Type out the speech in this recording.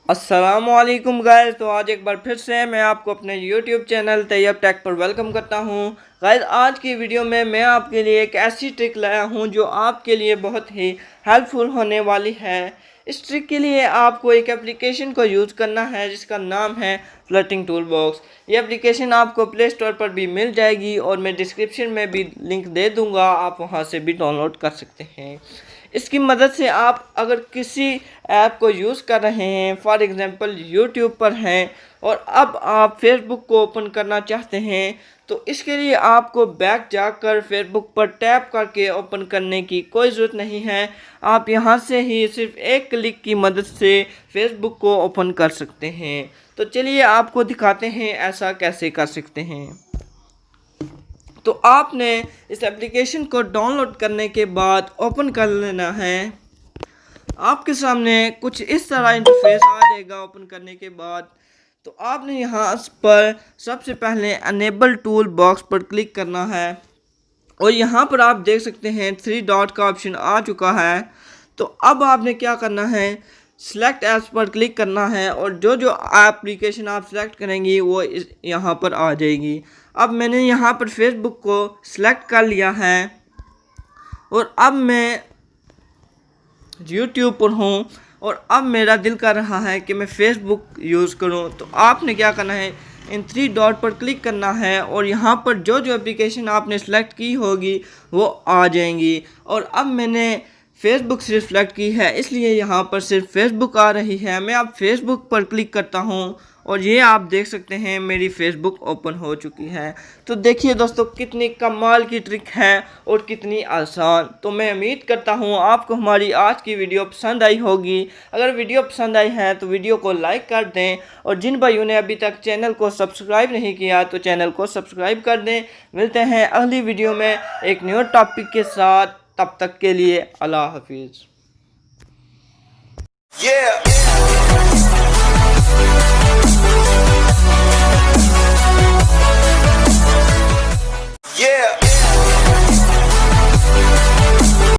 अस्सलामुअलैकुम गाइस। तो आज एक बार फिर से मैं आपको अपने यूट्यूब चैनल तैयब टेक पर वेलकम करता हूं। गाइस, आज की वीडियो में मैं आपके लिए एक ऐसी ट्रिक लाया हूं जो आपके लिए बहुत ही हेल्पफुल होने वाली है। इस ट्रिक के लिए आपको एक एप्लीकेशन को यूज़ करना है जिसका नाम है फ्लर्टिंग टूल बॉक्स। ये एप्लीकेशन आपको प्ले स्टोर पर भी मिल जाएगी और मैं डिस्क्रिप्शन में भी लिंक दे दूँगा, आप वहाँ से भी डाउनलोड कर सकते हैं। इसकी मदद से आप अगर किसी ऐप को यूज़ कर रहे हैं, फॉर एग्ज़ाम्पल यूट्यूब पर हैं और अब आप फेसबुक को ओपन करना चाहते हैं, तो इसके लिए आपको बैक जाकर फेसबुक पर टैप करके ओपन करने की कोई ज़रूरत नहीं है। आप यहां से ही सिर्फ एक क्लिक की मदद से फेसबुक को ओपन कर सकते हैं। तो चलिए आपको दिखाते हैं ऐसा कैसे कर सकते हैं। तो आपने इस एप्लीकेशन को डाउनलोड करने के बाद ओपन कर लेना है। आपके सामने कुछ इस तरह इंटरफेस आ जाएगा ओपन करने के बाद। तो आपने यहाँ पर सबसे पहले अनेबल टूल बॉक्स पर क्लिक करना है और यहाँ पर आप देख सकते हैं 3 डॉट का ऑप्शन आ चुका है। तो अब आपने क्या करना है, सिलेक्ट ऐप्स पर क्लिक करना है और जो जो एप्लीकेशन आप सेलेक्ट करेंगी वो यहाँ पर आ जाएगी। अब मैंने यहाँ पर फेसबुक को सिलेक्ट कर लिया है और अब मैं यूट्यूब पर हूँ और अब मेरा दिल कर रहा है कि मैं फेसबुक यूज़ करूँ। तो आपने क्या करना है, इन 3 डॉट पर क्लिक करना है और यहाँ पर जो जो एप्लीकेशन आपने सेलेक्ट की होगी वो आ जाएंगी। और अब मैंने फेसबुक सिर्फ सेलेक्ट की है इसलिए यहाँ पर सिर्फ फेसबुक आ रही है। मैं अब फेसबुक पर क्लिक करता हूँ और ये आप देख सकते हैं मेरी फेसबुक ओपन हो चुकी है। तो देखिए दोस्तों, कितनी कमाल की ट्रिक है और कितनी आसान। तो मैं उम्मीद करता हूँ आपको हमारी आज की वीडियो पसंद आई होगी। अगर वीडियो पसंद आई है तो वीडियो को लाइक कर दें और जिन भाइयों ने अभी तक चैनल को सब्सक्राइब नहीं किया तो चैनल को सब्सक्राइब कर दें। मिलते हैं अगली वीडियो में एक न्यू टॉपिक के साथ, तब तक के लिए अल्लाह हाफिज़।